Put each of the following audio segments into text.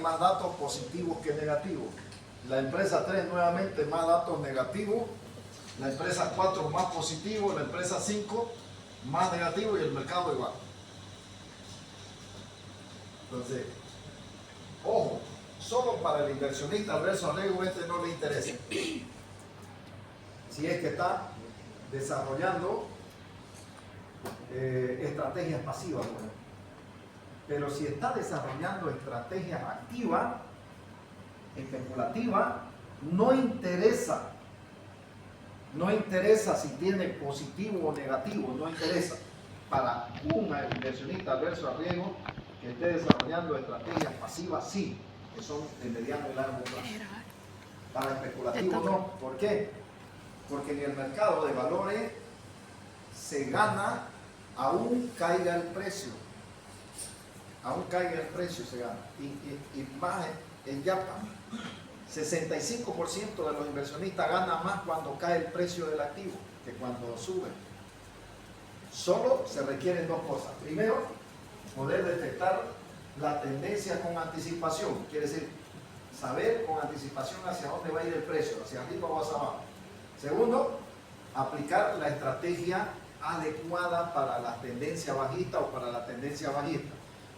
más datos positivos que negativos. La empresa 3 nuevamente más datos negativos, la empresa 4 más positivo, la empresa 5 más negativo y el mercado igual. Entonces, ojo, solo para el inversionista adverso al riesgo este no le interesa. Si es que está desarrollando estrategias pasivas, bueno. Pero si está desarrollando estrategias activas, especulativas, no interesa si tiene positivo o negativo, no interesa. Para un inversionista adverso al riesgo que esté desarrollando estrategias pasivas, sí, que son de mediano y largo plazo. Para especulativo no. ¿Por qué? Porque en el mercado de valores se gana aún caiga el precio. Aún caiga el precio se gana. Y más en Japan, 65% de los inversionistas ganan más cuando cae el precio del activo que cuando sube. Solo se requieren dos cosas. Primero, poder detectar la tendencia con anticipación. Quiere decir, saber con anticipación hacia dónde va a ir el precio, hacia arriba o hacia abajo. Segundo, aplicar la estrategia adecuada para la tendencia bajista o para la tendencia bajista.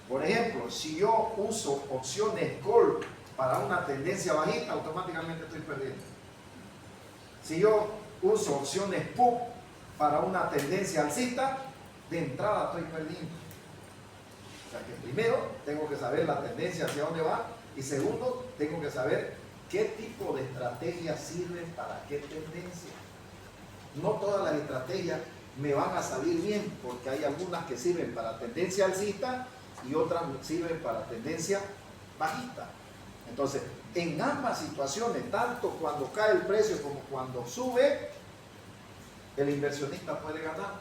Por ejemplo, si yo uso opciones call para una tendencia bajista, automáticamente estoy perdiendo. Si yo uso opciones put para una tendencia alcista, de entrada estoy perdiendo. O sea que primero tengo que saber la tendencia hacia dónde va y segundo tengo que saber qué tipo de estrategias sirven para qué tendencia. No todas las estrategias me van a salir bien porque hay algunas que sirven para tendencia alcista y otras sirven para tendencia bajista. Entonces, en ambas situaciones, tanto cuando cae el precio como cuando sube, el inversionista puede ganar,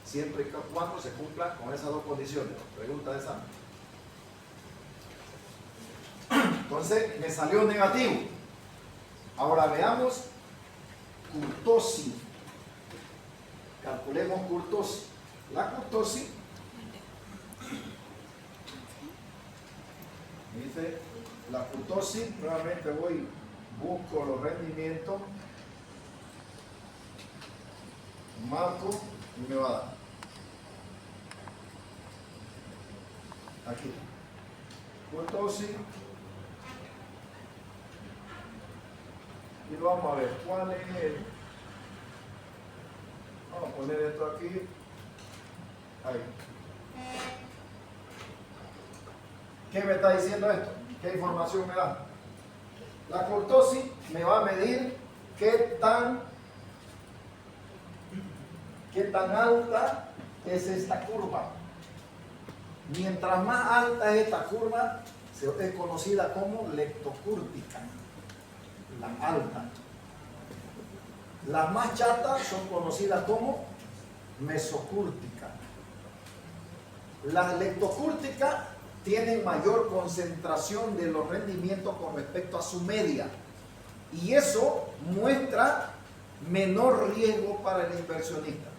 siempre y cuando se cumpla con esas dos condiciones. Pregunta de examen. Entonces, me salió negativo. Ahora veamos kurtosis. Calculemos kurtosis. La kurtosis dice, la kurtosis, nuevamente busco los rendimientos, marco y me va a dar. Aquí. Kurtosis. Y vamos a ver cuál es el. Vamos a poner esto aquí. Ahí. ¿Qué me está diciendo esto? ¿Qué información me da? La kurtosis me va a medir qué tan alta es esta curva. Mientras más alta es esta curva, es conocida como leptocúrtica, la alta. Las más chatas son conocidas como mesocúrtica. Las leptocúrticas tienen mayor concentración de los rendimientos con respecto a su media y eso muestra menor riesgo para el inversionista.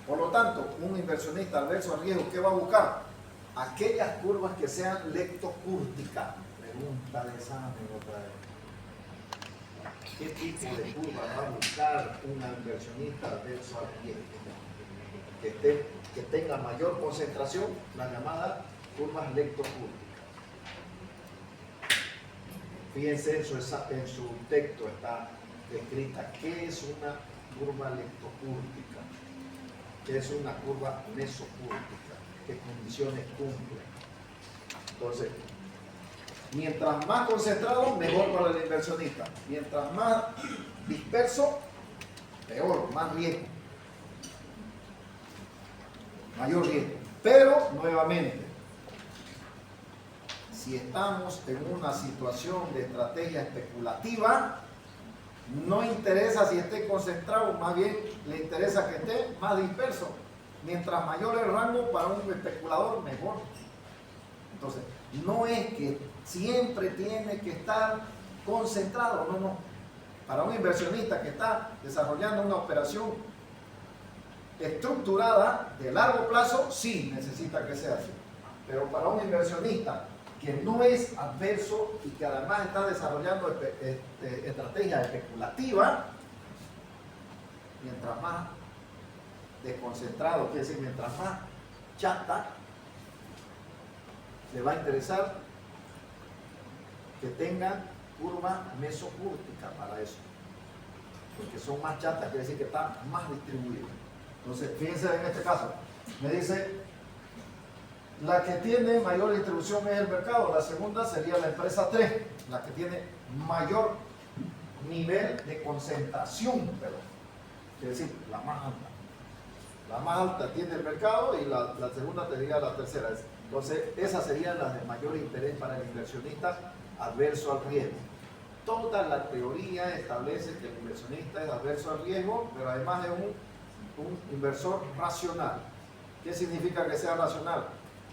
Por lo tanto, un inversionista adverso al riesgo, ¿qué va a buscar? Aquellas curvas que sean leptocúrticas. Pregunta de examen otra vez. ¿Qué tipo de curva va a buscar un inversionista adverso al riesgo? Que tenga mayor concentración, la llamada curvas leptocúrticas. Fíjense en su texto está descrita qué es una curva leptocúrtica, qué es una curva mesocúrtica, qué condiciones cumple. Entonces, mientras más concentrado, mejor para el inversionista. Mientras más disperso, peor, más riesgo. Mayor riesgo. Pero, nuevamente, si estamos en una situación de estrategia especulativa, no interesa si esté concentrado, más bien le interesa que esté más disperso. Mientras mayor el rango para un especulador, mejor. Entonces, no es que siempre tiene que estar concentrado, no. Para un inversionista que está desarrollando una operación estructurada de largo plazo, sí necesita que sea así. Pero para un inversionista que no es adverso y que además está desarrollando estrategias especulativas, mientras más desconcentrado, quiere decir, mientras más chata, le va a interesar que tengan curva mesocúrtica para eso, porque son más chatas, quiere decir que están más distribuidas. Entonces, fíjense en este caso, me dice, la que tiene mayor distribución es el mercado, la segunda sería la empresa 3, la que tiene mayor nivel de concentración, quiere decir, la más alta. La más alta tiene el mercado y la segunda sería la tercera. Entonces, esas serían las de mayor interés para el inversionista adverso al riesgo. Toda la teoría establece que el inversionista es adverso al riesgo, pero además es un inversor racional. ¿Qué significa que sea racional?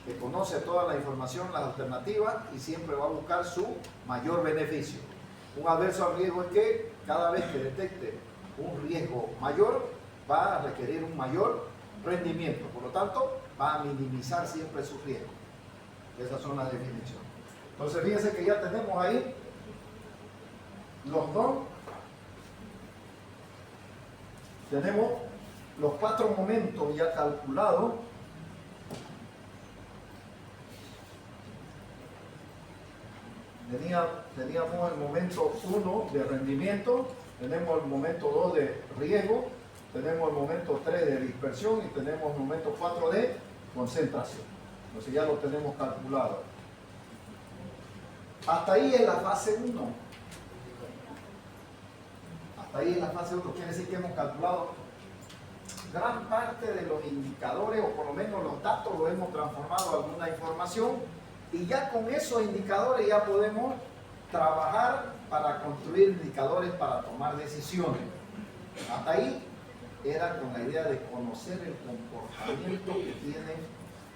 Que conoce toda la información, las alternativas y siempre va a buscar su mayor beneficio. Un adverso al riesgo es que cada vez que detecte un riesgo mayor, va a requerir un mayor rendimiento. Por lo tanto, va a minimizar siempre su riesgo. Esas son las definiciones. Entonces, fíjense que ya tenemos ahí los dos. Tenemos los 4 momentos ya calculados. Teníamos el momento 1 de rendimiento, tenemos el momento 2 de riesgo, tenemos el momento 3 de dispersión y tenemos el momento 4 de concentración. Entonces ya lo tenemos calculado. Hasta ahí es la fase 1. Hasta ahí es la fase 1, quiere decir que hemos calculado gran parte de los indicadores, o por lo menos los datos los hemos transformado a alguna información, y ya con esos indicadores ya podemos trabajar para construir indicadores para tomar decisiones. Hasta ahí era con la idea de conocer el comportamiento que tienen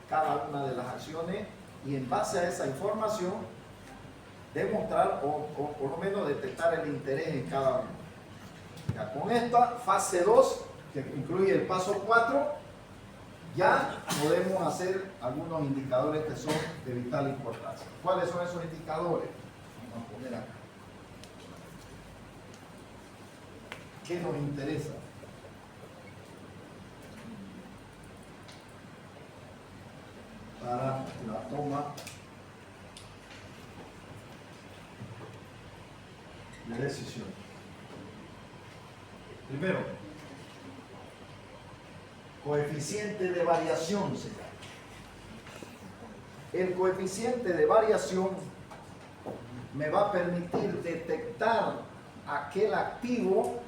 cada una de las acciones y en base a esa información demostrar o por lo menos detectar el interés en cada uno. Ya con esta fase 2, que incluye el paso 4, ya podemos hacer algunos indicadores que son de vital importancia. ¿Cuáles son esos indicadores? Vamos a poner acá. ¿Qué nos interesa? Para la toma de decisión. Primero, coeficiente de variación se llama. El coeficiente de variación me va a permitir detectar aquel activo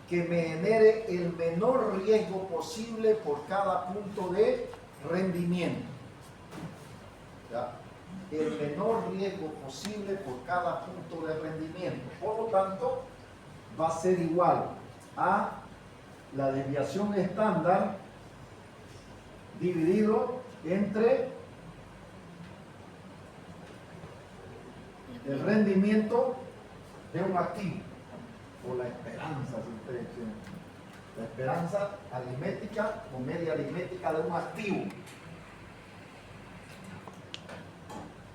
que me genere el menor riesgo posible por cada punto de rendimiento. ¿Ya? El menor riesgo posible por cada punto de rendimiento. Por lo tanto, va a ser igual a la desviación estándar dividido entre el rendimiento de un activo, o la esperanza, si ustedes quieren. La esperanza aritmética o media aritmética de un activo.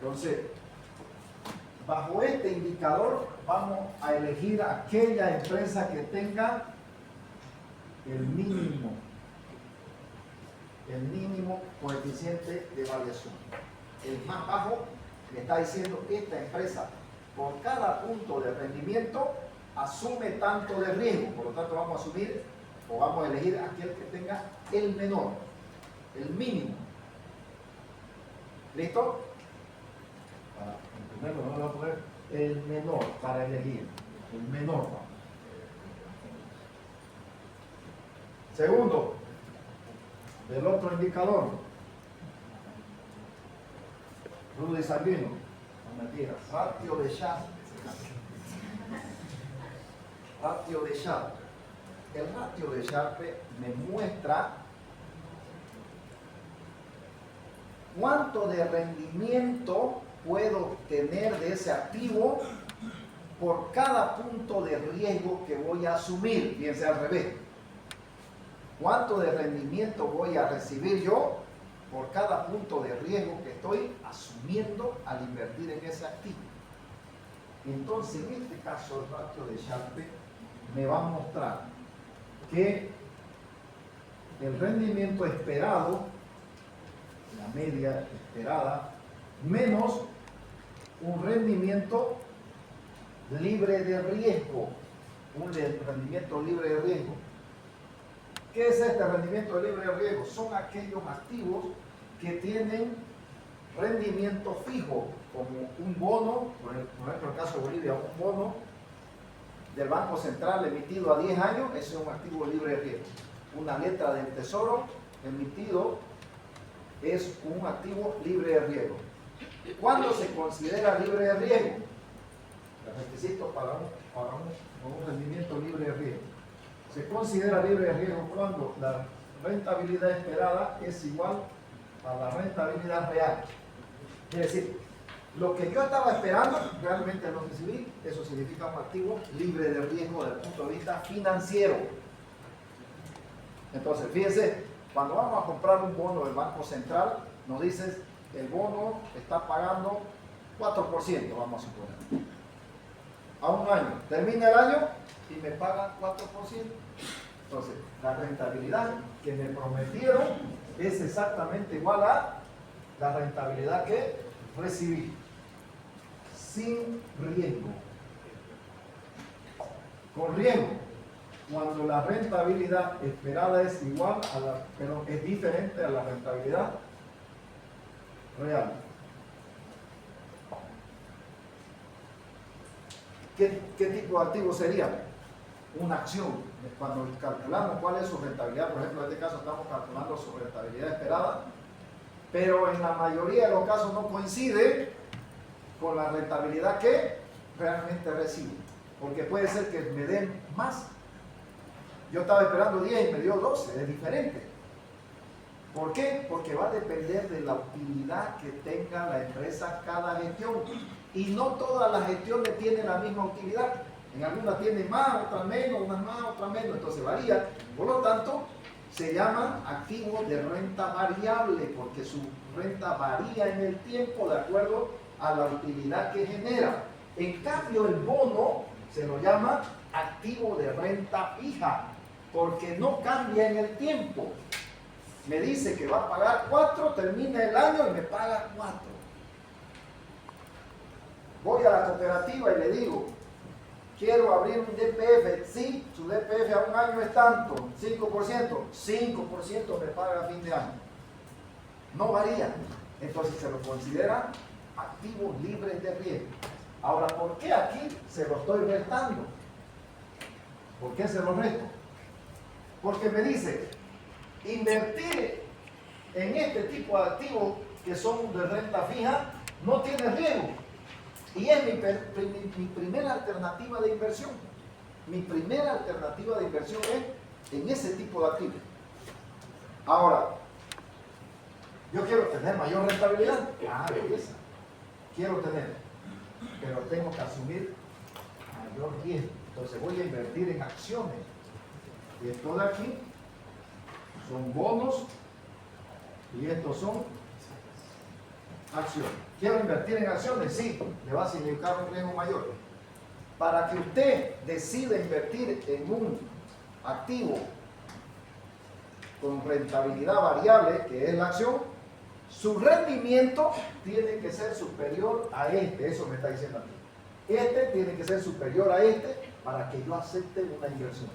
Entonces, bajo este indicador vamos a elegir aquella empresa que tenga el mínimo coeficiente de variación. El más bajo me está diciendo que esta empresa por cada punto de rendimiento asume tanto de riesgo, por lo tanto vamos a asumir o vamos a elegir aquel que tenga el menor, el mínimo. ¿Listo? En primer lugar vamos a poner el menor para elegir, el menor. Segundo, del otro indicador, Rudy Salvino, no mentira, ratio de Sharpe. Ratio de Sharpe. El ratio de Sharpe me muestra cuánto de rendimiento puedo obtener de ese activo por cada punto de riesgo que voy a asumir. Fíjense al revés. ¿Cuánto de rendimiento voy a recibir yo por cada punto de riesgo que estoy asumiendo al invertir en ese activo. Entonces, en este caso, el ratio de Sharpe me va a mostrar que el rendimiento esperado, la media esperada, menos un rendimiento libre de riesgo, un rendimiento libre de riesgo. ¿Qué es este rendimiento libre de riesgo? Son aquellos activos que tienen rendimiento fijo, como un bono, por ejemplo en el caso de Bolivia, un bono del Banco Central emitido a 10 años, ese es un activo libre de riesgo. Una letra del Tesoro emitido es un activo libre de riesgo. ¿Cuándo se considera libre de riesgo? El requisito para un rendimiento libre de riesgo. Se considera libre de riesgo cuando la rentabilidad esperada es igual a la rentabilidad real. Es decir, lo que yo estaba esperando realmente lo recibí. Eso significa un activo libre de riesgo desde el punto de vista financiero. Entonces, fíjense, cuando vamos a comprar un bono del Banco Central, nos dices el bono está pagando 4%, vamos a suponer, a un año. Termina el año y me pagan 4%. Entonces, la rentabilidad que me prometieron es exactamente igual a la rentabilidad que recibí, sin riesgo. Con riesgo, cuando la rentabilidad esperada es igual a la, pero es diferente a la rentabilidad real. ¿Qué tipo de activo sería? Una acción. Cuando calculamos cuál es su rentabilidad, por ejemplo, en este caso estamos calculando su rentabilidad esperada, pero en la mayoría de los casos no coincide con la rentabilidad que realmente recibe, porque puede ser que me den más. Yo estaba esperando 10 y me dio 12, es diferente. ¿Por qué? Porque va a depender de la utilidad que tenga la empresa cada gestión. Y no todas las gestiones tienen la misma utilidad. En algunas tienen más, otras menos, unas más, otras menos. Entonces varía. Por lo tanto, se llaman activos de renta variable, porque su renta varía en el tiempo de acuerdo a la utilidad que genera. En cambio, el bono se lo llama activo de renta fija, porque no cambia en el tiempo. Me dice que va a pagar 4, termina el año y me paga 4. Voy a la cooperativa y le digo, quiero abrir un DPF. Sí, su DPF a un año es tanto, 5%. 5% me paga a fin de año. No varía. Entonces se lo considera activos libres de riesgo. Ahora, ¿por qué aquí se lo estoy restando? ¿Por qué se lo resto? Porque me dice, invertir en este tipo de activos que son de renta fija no tiene riesgo. Y es mi primera alternativa de inversión. Mi primera alternativa de inversión es en ese tipo de activos. Ahora, yo quiero tener mayor rentabilidad. Belleza. Quiero tener, pero tengo que asumir mayor riesgo. Entonces voy a invertir en acciones. Y esto de aquí son bonos y estos son acciones. ¿Quiero invertir en acciones? Sí, le va a significar un riesgo mayor. Para que usted decida invertir en un activo con rentabilidad variable, que es la acción, su rendimiento tiene que ser superior a este. Eso me está diciendo aquí. Este tiene que ser superior a este para que yo acepte una inversión.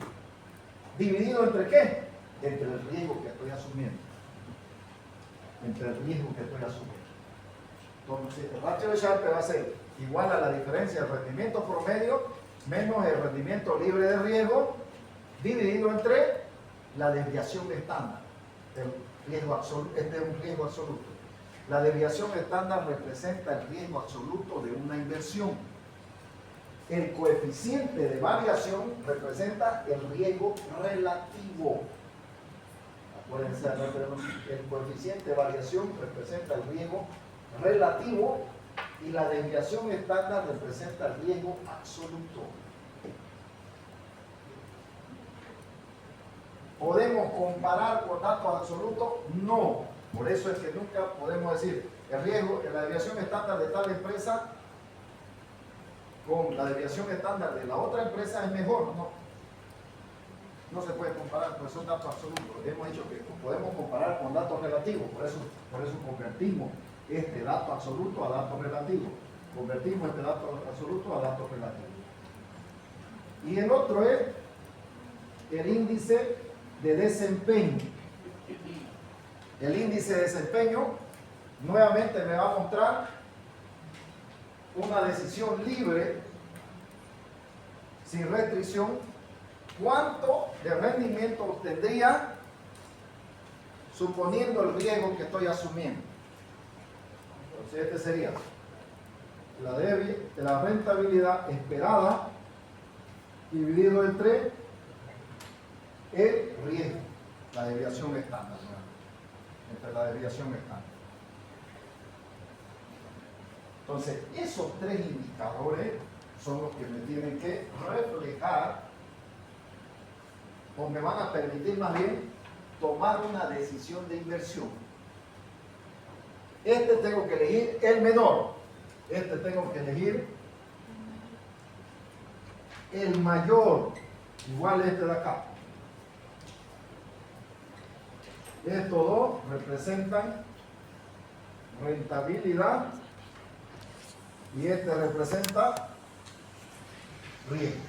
¿Dividido entre qué? Entre el riesgo que estoy asumiendo. Entre el riesgo que estoy asumiendo. Entonces, el ratio de Sharpe va a ser igual a la diferencia del rendimiento promedio menos el rendimiento libre de riesgo dividido entre la desviación estándar. El riesgo absoluto, este es un riesgo absoluto. La desviación estándar representa el riesgo absoluto de una inversión. El coeficiente de variación representa el riesgo relativo. Acuérdense, el coeficiente de variación representa el riesgo relativo y la desviación estándar representa el riesgo absoluto. ¿Podemos comparar con datos absolutos? No. Por eso es que nunca podemos decir el riesgo, la desviación estándar de tal empresa con la desviación estándar de la otra empresa es mejor. No se puede comparar, pues son datos absolutos. Hemos dicho que podemos comparar con datos relativos, por eso convertimos este dato absoluto a datos relativos. Convertimos este dato absoluto a datos relativos. Y el otro es el índice de desempeño. El índice de desempeño nuevamente me va a mostrar una decisión libre, sin restricción, cuánto de rendimiento obtendría suponiendo el riesgo que estoy asumiendo. Entonces este sería la rentabilidad esperada dividido entre el riesgo, la desviación estándar, entre la desviación estándar. Entonces, esos tres indicadores son los que me tienen que reflejar o me van a permitir más bien tomar una decisión de inversión. Este tengo que elegir el menor, este tengo que elegir el mayor, igual este de acá. Estos dos representan rentabilidad y este representa riesgo.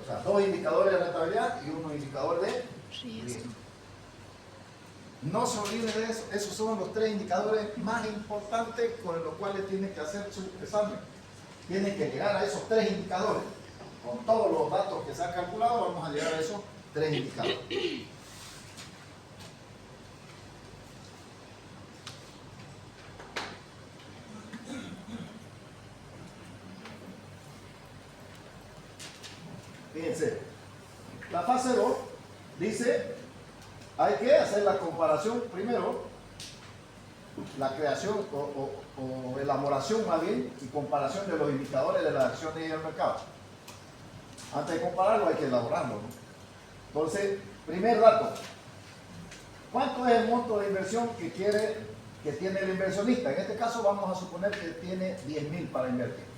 O sea, dos indicadores de rentabilidad y uno indicador de riesgo. No se olviden de eso. Esos son los tres indicadores más importantes con los cuales tienen que hacer su examen. Tienen que llegar a esos tres indicadores. Con todos los datos que se han calculado, vamos a llegar a esos tres indicadores. Fíjense, la fase 2 dice, hay que hacer la comparación primero, la creación o elaboración más bien y comparación de los indicadores de las acciones y el mercado. Antes de compararlo hay que elaborarlo, ¿no? Entonces, primer dato, ¿cuánto es el monto de inversión que tiene el inversionista? En este caso vamos a suponer que tiene 10.000 para invertir.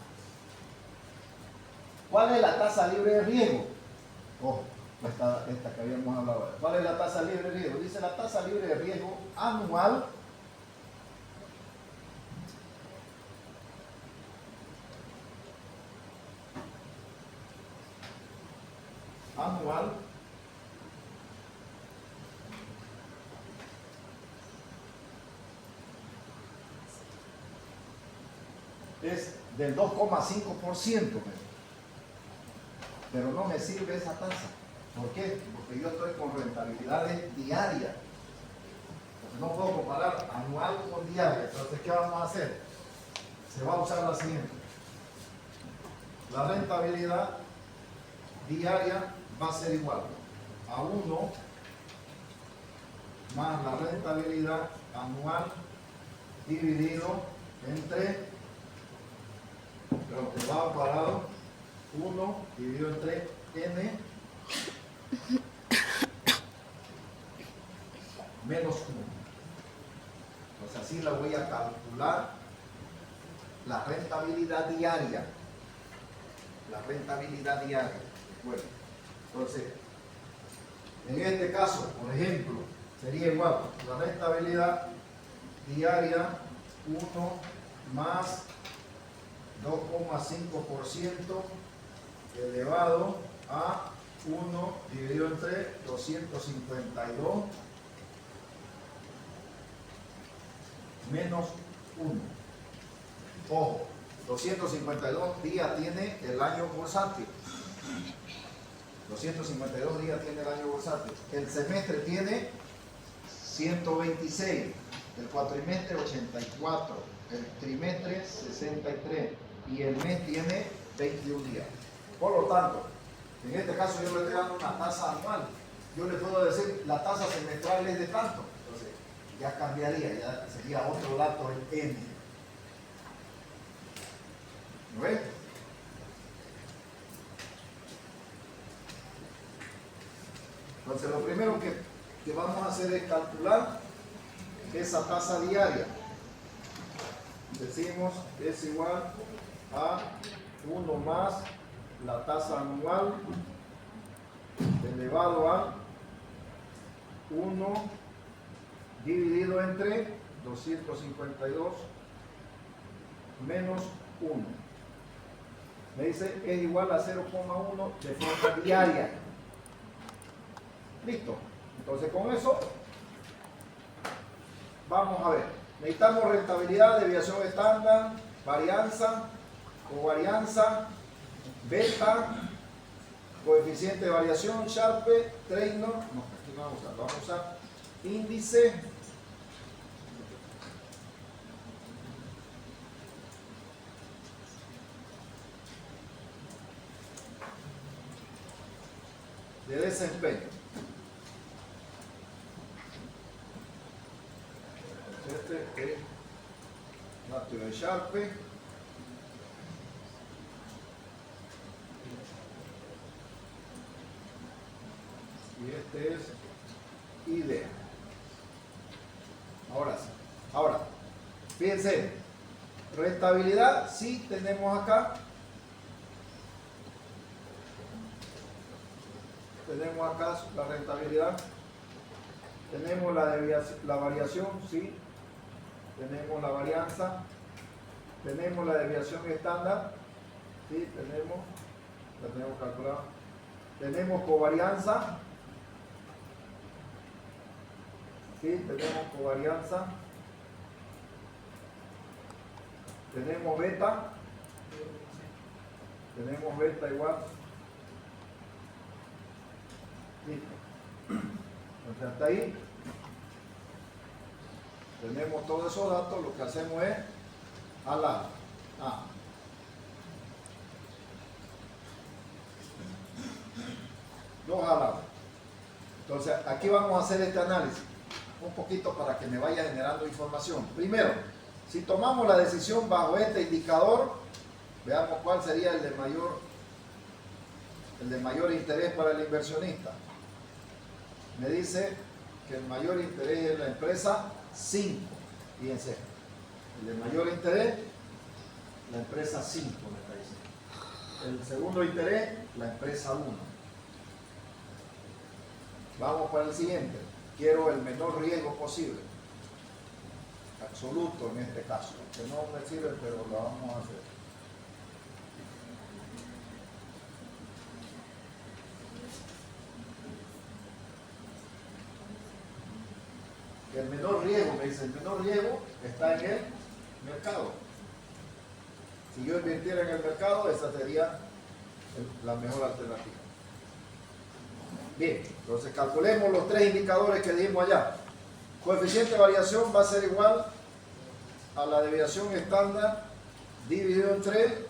¿Cuál es la tasa libre de riesgo? Ojo, esta que habíamos hablado. ¿Cuál es la tasa libre de riesgo? Dice la tasa libre de riesgo anual es del 2,5%. Pero no me sirve esa tasa. ¿Por qué? Porque yo estoy con rentabilidades diarias. Entonces no puedo comparar anual con diaria. Entonces, ¿qué vamos a hacer? Se va a usar la siguiente. La rentabilidad diaria va a ser igual a 1 más la rentabilidad anual dividido entre lo que va parado 1 dividido entre n menos 1. Entonces así la voy a calcular la rentabilidad diaria. La rentabilidad diaria. Bueno, entonces, en este caso, por ejemplo, sería igual la rentabilidad diaria 1 más 2,5% elevado a 1 dividido entre 252 menos 1. Ojo, 252 días tiene el año bursátil. 252 días tiene el año bursátil. El semestre tiene 126, el cuatrimestre 84, el trimestre 63 y el mes tiene 21 días. Por lo tanto, en este caso yo le estoy dando una tasa anual. Yo le puedo decir la tasa semestral es de tanto. Entonces, ya cambiaría, ya sería otro dato el N. ¿No ves? Entonces lo primero que vamos a hacer es calcular esa tasa diaria. Decimos es igual a 1 más la tasa anual elevado a 1 dividido entre 252 menos 1. Me dice es igual a 0,1 de forma diaria. Listo. Entonces con eso vamos a ver. Necesitamos rentabilidad, desviación estándar, varianza, covarianza, beta, coeficiente de variación, Sharpe, Treynor, no, aquí no vamos a usar índice, de desempeño. Este es ratio de Sharpe. Y este es idea. Ahora sí. Ahora, fíjense, rentabilidad sí tenemos acá. Tenemos acá la rentabilidad. Tenemos la variación, sí. Tenemos la varianza. Tenemos la desviación estándar. Sí, la tenemos calculada. Tenemos covarianza. Sí, tenemos covarianza. Tenemos beta. Tenemos beta igual. Listo. Entonces hasta ahí tenemos todos esos datos. Lo que hacemos es alar. Los alados. Entonces aquí vamos a hacer este análisis un poquito para que me vaya generando información. Primero, si tomamos la decisión bajo este indicador, veamos cuál sería el de mayor interés para el inversionista. Me dice que el mayor interés es la empresa 5. Fíjense, el de mayor interés, la empresa 5 me está diciendo. El segundo interés, la empresa 1. Vamos para el siguiente. Quiero el menor riesgo posible. Absoluto en este caso. Que no me sirve, pero lo vamos a hacer. El menor riesgo, me dice, el menor riesgo está en el mercado. Si yo invirtiera en el mercado, esa sería la mejor alternativa. Bien, entonces calculemos los tres indicadores que dimos allá. Coeficiente de variación va a ser igual a la desviación estándar dividido entre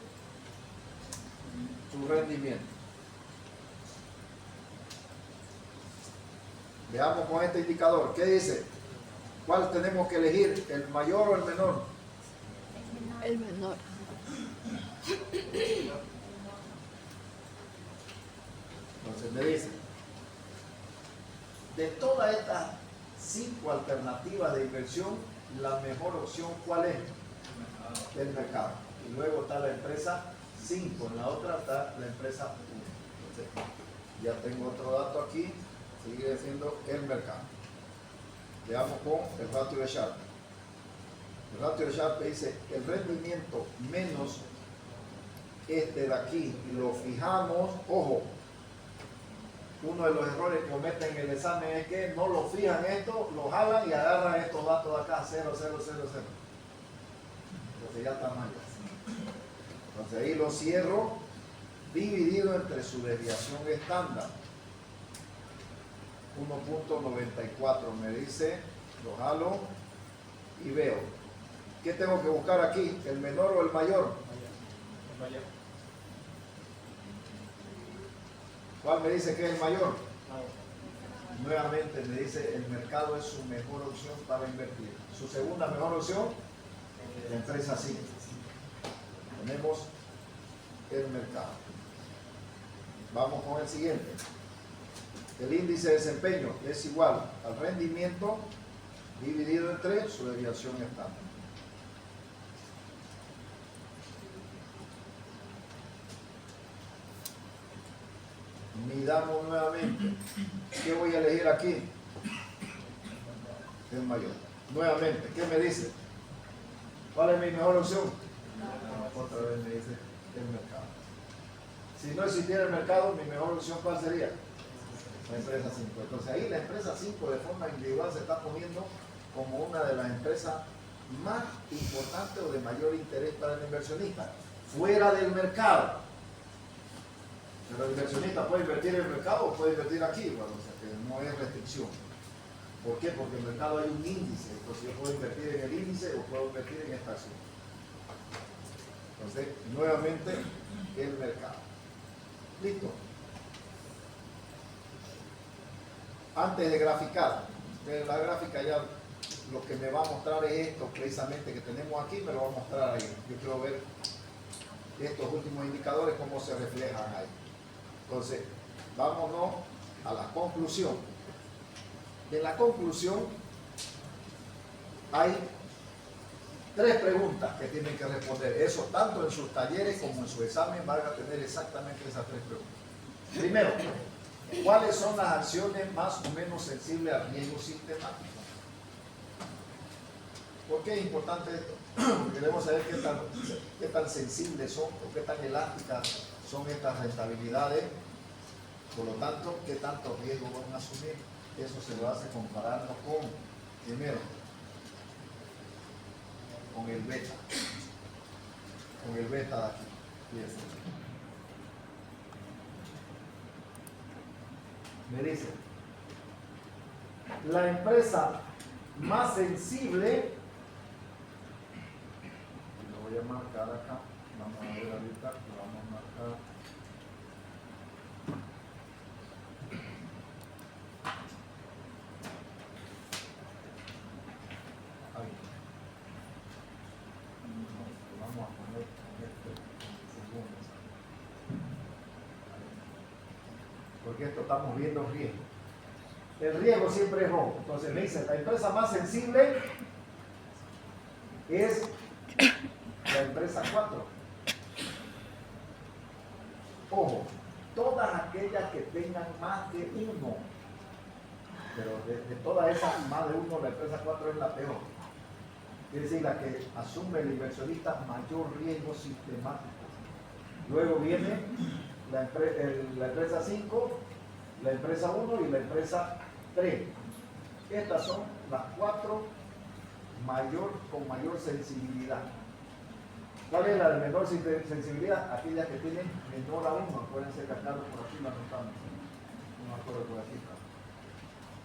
su rendimiento. Veamos con este indicador. ¿Qué dice? ¿Cuál tenemos que elegir? ¿El mayor o el menor? El menor. Entonces me dice, de todas estas 5 alternativas de inversión, la mejor opción, ¿cuál es? El mercado. Y luego está la empresa 5, en la otra está la empresa 1. Entonces, ya tengo otro dato aquí, sigue siendo el mercado. Veamos con el ratio de Sharpe. El ratio de Sharpe dice el rendimiento menos este de aquí, y lo fijamos, ojo, uno de los errores que cometen en el examen es que no lo fijan esto, lo jalan y agarran estos datos de acá, 0, 0, 0, 0. Entonces ya está mal. Entonces ahí lo cierro dividido entre su desviación estándar. 1.94 me dice, lo jalo y veo. ¿Qué tengo que buscar aquí? ¿El menor o el mayor? El mayor. ¿Cuál me dice que es el mayor? Nuevamente me dice el mercado es su mejor opción para invertir. Su segunda mejor opción, la empresa 5. Tenemos el mercado. Vamos con el siguiente. El índice de desempeño es igual al rendimiento dividido entre su desviación estándar. Midamos nuevamente. ¿Qué voy a elegir aquí? El mayor. Nuevamente, ¿qué me dice? ¿Cuál es mi mejor opción? Otra vez me dice el mercado. Si no existiera el mercado, mi mejor opción, ¿cuál sería? La empresa 5. Entonces ahí la empresa 5 de forma individual se está poniendo como una de las empresas más importantes o de mayor interés para el inversionista, fuera del mercado. Pero el inversionista puede invertir en el mercado o puede invertir aquí, bueno, o sea que no es restricción. ¿Por qué? Porque en el mercado hay un índice, entonces yo puedo invertir en el índice o puedo invertir en esta acción. Entonces, nuevamente, el mercado. Listo. Antes de graficar, la gráfica ya lo que me va a mostrar es esto precisamente que tenemos aquí, me lo va a mostrar ahí. Yo quiero ver estos últimos indicadores, cómo se reflejan ahí. Entonces, vámonos a la conclusión. En la conclusión hay 3 preguntas que tienen que responder. Eso tanto en sus talleres como en su examen van a tener exactamente esas 3 preguntas. Primero, ¿cuáles son las acciones más o menos sensibles al riesgo sistemático? ¿Por qué es importante esto? Porque debemos saber qué tan sensibles son o qué tan elásticas son estas rentabilidades. Por lo tanto, qué tanto riesgo van a asumir. Eso se lo hace comparando con, primero, con el beta. Con el beta de aquí. Fíjense. Me dice, la empresa más sensible, lo voy a marcar acá, vamos a ver ahorita, lo vamos a marcar. Ahí. No, vamos a poner este segundo. Porque esto estamos viendo riesgo. El riesgo siempre es rojo. Entonces me dice, la empresa más sensible es la empresa 4. Ojo, todas aquellas que tengan más de 1. Pero de todas esas, más de 1, la empresa 4 es la peor. Es decir, la que asume el inversionista mayor riesgo sistemático. Luego viene la empresa 5, la empresa 1 y la empresa 3. Estas son las 4 con mayor sensibilidad. ¿Cuál es la de menor sensibilidad? Aquellas que tienen menor a 1. Acuérdense que acá por aquí la notamos. No me acuerdo por aquí.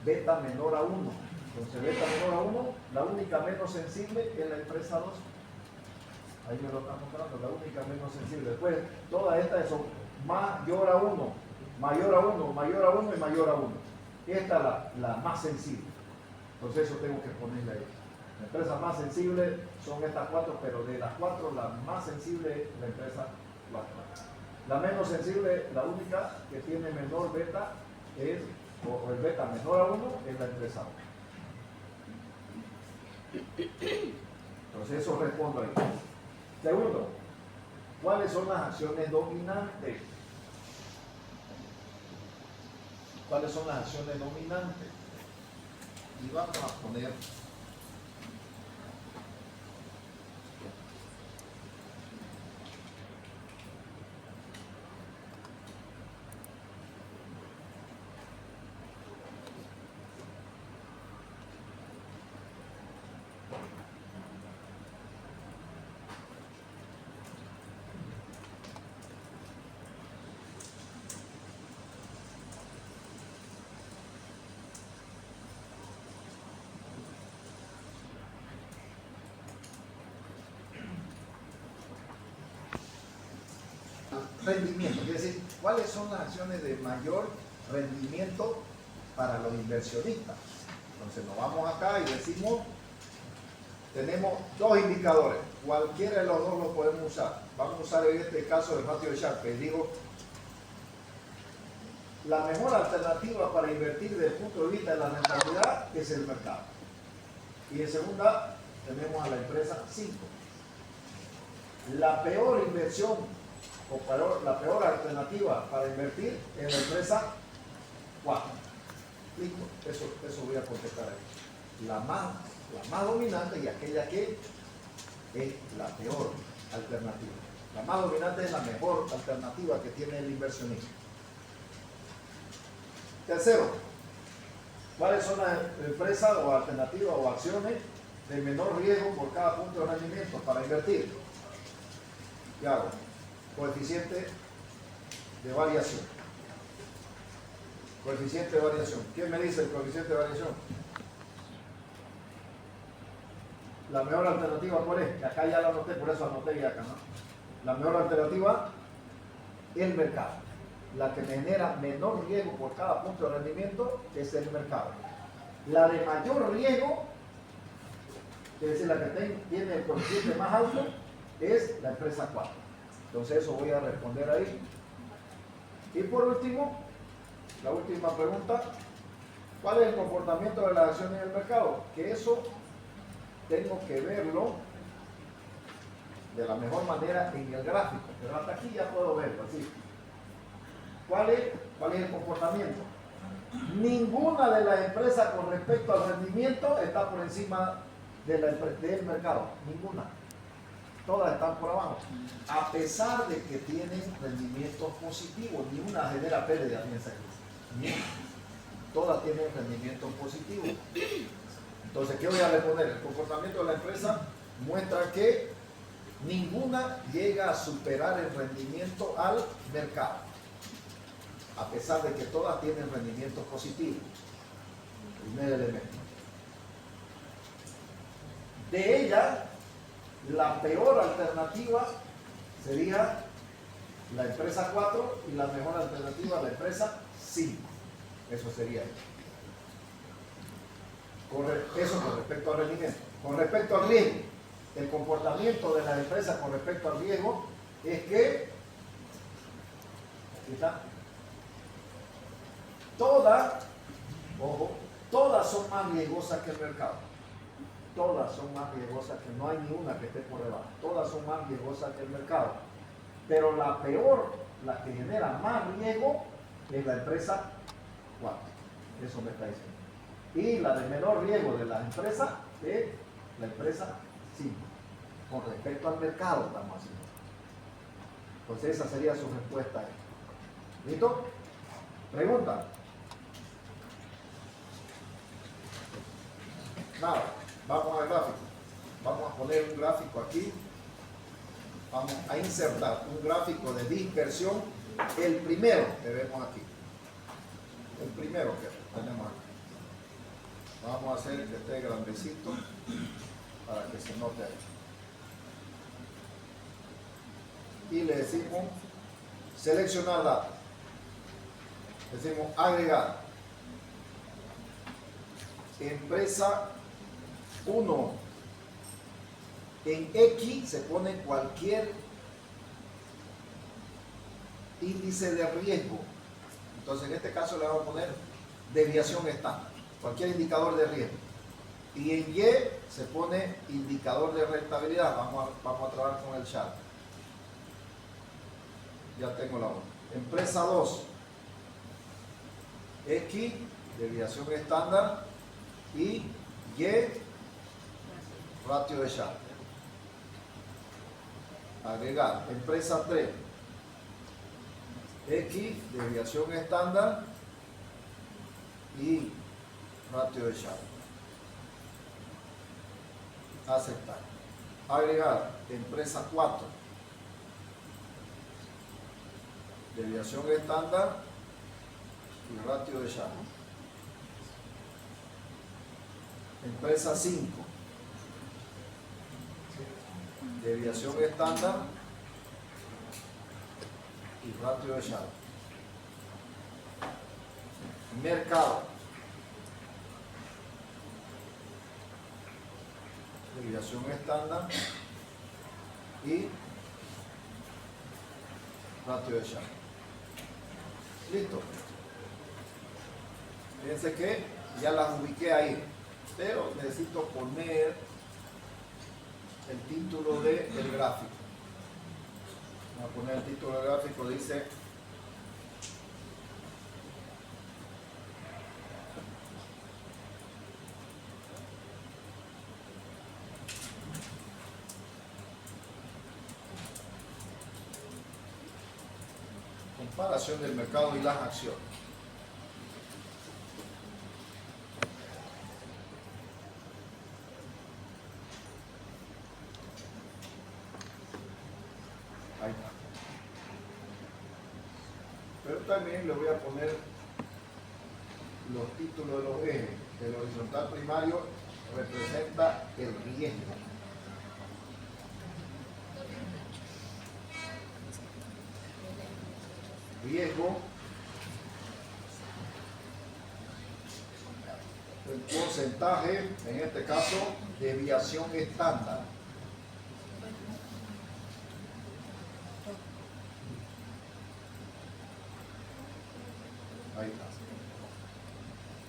Beta menor a 1. Entonces, beta menor a 1, la única menos sensible es la empresa 2. Ahí me lo está mostrando, la única menos sensible. Después, todas estas son mayor a 1, mayor a 1, mayor a 1 y mayor a 1. Esta es la más sensible. Entonces, eso tengo que ponerle ahí. La empresa más sensible son estas 4, pero de las 4, la más sensible es la empresa 4. La menos sensible, la única que tiene menor beta es, o el beta menor a 1, es la empresa 1. Entonces, eso respondo ahí. Segundo, ¿cuáles son las acciones dominantes? ¿Cuáles son las acciones dominantes? Y vamos a poner rendimiento, quiere decir, ¿cuáles son las acciones de mayor rendimiento para los inversionistas? Entonces nos vamos acá y decimos, tenemos 2 indicadores, cualquiera de los 2 los podemos usar. Vamos a usar en este caso el ratio de Sharpe. Y digo, la mejor alternativa para invertir desde el punto de vista de la rentabilidad es el mercado. Y en segunda tenemos a la empresa 5. La peor inversión la peor alternativa para invertir es la empresa 4. Listo, eso voy a contestar ahí. La más dominante y aquella que es la peor alternativa. La más dominante es la mejor alternativa que tiene el inversionista. Tercero, ¿cuáles son las empresas o alternativas o acciones de menor riesgo por cada punto de rendimiento para invertir? ¿Qué hago? Coeficiente de variación. Coeficiente de variación. ¿Quién me dice el coeficiente de variación? La mejor alternativa, ¿cuál es? Acá ya la anoté, por eso anoté ya acá, ¿no? La mejor alternativa, el mercado. La que me genera menor riesgo por cada punto de rendimiento es el mercado. La de mayor riesgo, es decir, la que tiene el coeficiente más alto, es la empresa 4. Entonces eso voy a responder ahí. Y por último, la última pregunta, ¿cuál es el comportamiento de las acciones en el mercado? Que eso tengo que verlo de la mejor manera en el gráfico, pero hasta aquí ya puedo verlo así. ¿Cuál es el comportamiento? Ninguna de las empresas con respecto al rendimiento está por encima del mercado, ninguna. Todas están por abajo, a pesar de que tienen rendimientos positivos, ni una genera pérdida, piensa aquí. Ni una. Todas tienen rendimientos positivos. Entonces, ¿qué voy a responder? El comportamiento de la empresa muestra que ninguna llega a superar el rendimiento al mercado, a pesar de que todas tienen rendimientos positivos. Primer elemento. De ella, la peor alternativa sería la empresa 4 y la mejor alternativa la empresa 5. Eso sería eso con respecto al rendimiento. Con respecto al riesgo, el comportamiento de las empresas con respecto al riesgo es que aquí está, todas son más riesgosas que el mercado. Todas son más riesgosas, que no hay ni una que esté por debajo. Todas son más riesgosas que el mercado. Pero la peor, la que genera más riesgo, es la empresa 4. Eso me está diciendo. Y la de menor riesgo de las empresas es la empresa 5. Con respecto al mercado, estamos haciendo. Entonces esa sería su respuesta ahí. ¿Listo? Pregunta. Nada. Vamos al gráfico. Vamos a poner un gráfico aquí. Vamos a insertar un gráfico de dispersión. El primero que vemos aquí. El primero que tenemos aquí. Vamos a hacer que esté grandecito para que se note ahí. Y le decimos seleccionar datos. Decimos agregar. Empresa 1. En X se pone cualquier índice de riesgo. Entonces en este caso le vamos a poner desviación estándar, cualquier indicador de riesgo. Y en Y se pone indicador de rentabilidad. Vamos a trabajar con el chart. Ya tengo la 1. Empresa 2. X, desviación estándar, y Y, ratio de Sharpe. Agregar. Empresa 3. X, desviación estándar y ratio de Sharpe. Aceptar. Agregar. Empresa 4. Desviación estándar y ratio de Sharpe. Empresa 5. Desviación estándar y ratio de Sharpe. Mercado. Desviación estándar y ratio de Sharpe. Listo. Fíjense que ya las ubiqué ahí. pero necesito poner el título del gráfico. Voy a poner el título del gráfico, dice comparación del mercado y las acciones. Ahí está. Pero también le voy a poner los títulos de los ejes. El horizontal primario representa el riesgo. Riesgo, el porcentaje, en este caso, desviación estándar. Ahí está.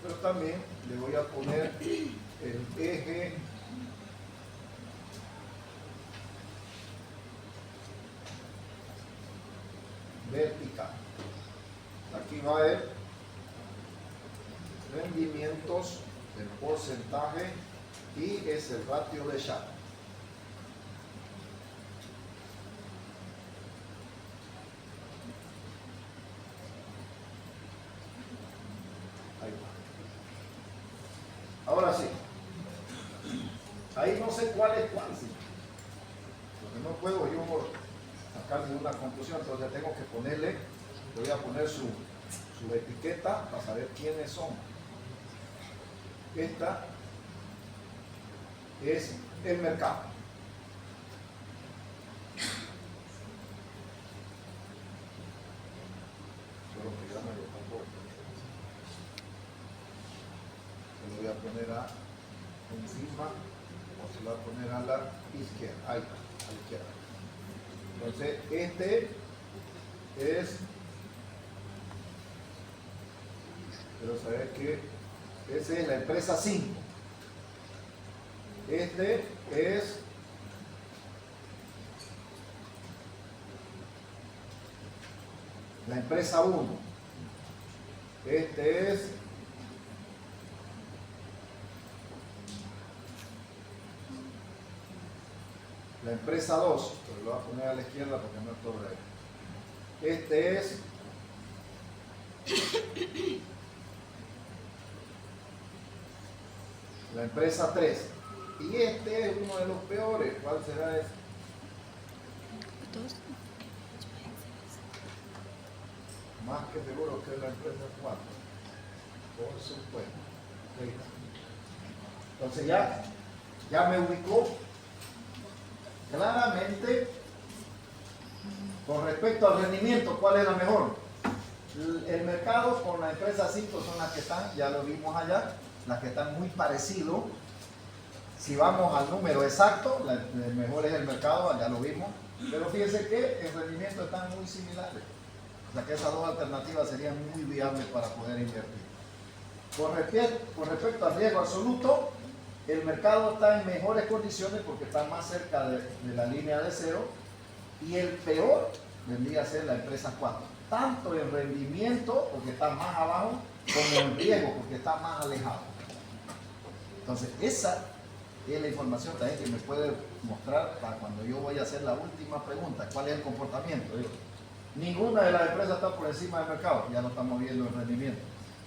Pero también le voy a poner el eje vertical. Aquí va a haber rendimientos, el porcentaje y es el ratio de Shannon. Ahí va. Ahora sí. Ahí no sé cuál es cuál, sí. Porque no puedo yo sacar ninguna conclusión, entonces tengo que ponerle, le voy a poner su etiqueta para saber quiénes son. Esta es el mercado. Solo que ya me lo tampoco. Se lo voy a poner encima o se lo voy a poner a la izquierda. Ahí está, a la izquierda. Entonces, este es, quiero saber que esa es la empresa 5. Este es la empresa 1. Este es la empresa 2, pero lo voy a poner a la izquierda porque no es todo ahí. Este es la empresa 3. Y este es uno de los peores. ¿Cuál será ese? Más que seguro que es la empresa 4. Por supuesto. Ahí está. Entonces ya me ubicó claramente con respecto al rendimiento, ¿cuál es la mejor? El mercado con la empresa 5 son las que están, ya lo vimos allá, las que están muy parecidos. Si vamos al número exacto, el mejor es el mercado, ya lo vimos, pero fíjense que el rendimiento están muy similares. O sea que esas dos alternativas serían muy viables para poder invertir. Con respecto al riesgo absoluto, el mercado está en mejores condiciones porque está más cerca de la línea de cero, y el peor vendría a ser la empresa 4, tanto en rendimiento porque está más abajo como en riesgo porque está más alejado. Entonces esa es la información también que me puede mostrar para cuando yo voy a hacer la última pregunta, ¿cuál es el comportamiento? Digo, ninguna de las empresas está por encima del mercado, ya lo estamos viendo en rendimiento.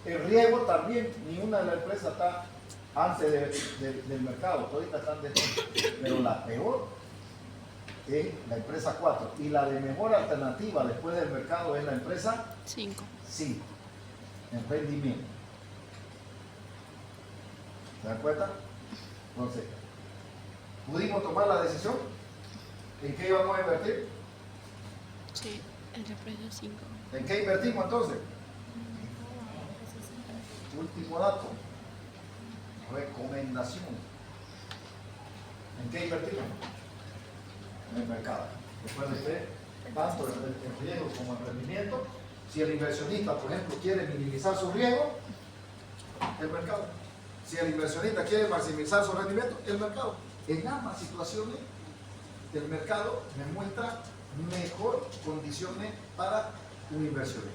El riesgo también, ninguna de las empresas está antes del mercado, todas están después, pero la peor es la empresa 4 y la de mejor alternativa después del mercado es la empresa 5 en rendimiento. ¿Se dan cuenta? Entonces, ¿pudimos tomar la decisión? ¿En qué íbamos a invertir? Sí, en la empresa 5. ¿En qué invertimos entonces? Último dato. Recomendación. ¿En qué invertimos? En el mercado. Después de ver tanto el riesgo como el rendimiento. Si el inversionista, por ejemplo, quiere minimizar su riesgo, el mercado. Si el inversionista quiere maximizar su rendimiento, el mercado. En ambas situaciones, el mercado me muestra mejor condiciones para un inversionista.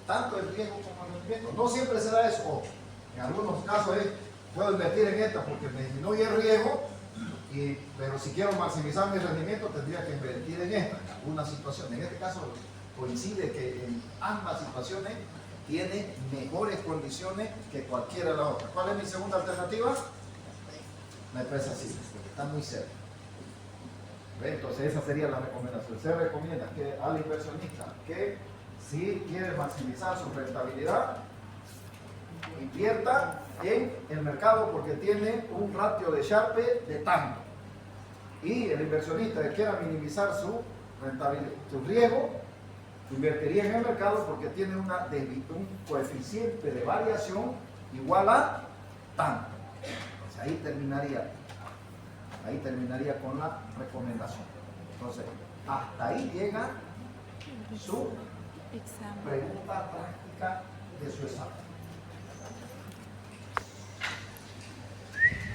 Tanto el riesgo como el rendimiento. No siempre será eso. Ojo, en algunos casos es, puedo invertir en esta porque me disminuye el riesgo, pero si quiero maximizar mi rendimiento tendría que invertir en esta, en alguna situación. En este caso coincide que en ambas situaciones tiene mejores condiciones que cualquiera de las otras. ¿Cuál es mi segunda alternativa? La empresa sí, porque está muy cerca. Entonces esa sería la recomendación. Se recomienda que al inversionista que si quiere maximizar su rentabilidad, invierta en el mercado porque tiene un ratio de Sharpe de tanto. Y el inversionista que quiera minimizar su rentabilidad, su riesgo, invertiría en el mercado porque tiene un coeficiente de variación igual a tanto. Entonces ahí terminaría con la recomendación. Entonces, hasta ahí llega su pregunta práctica de su examen.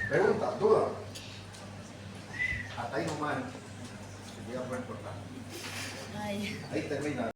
Pregunta, duda. Hasta ahí nomás. Ya pueden cortar. Ahí termina.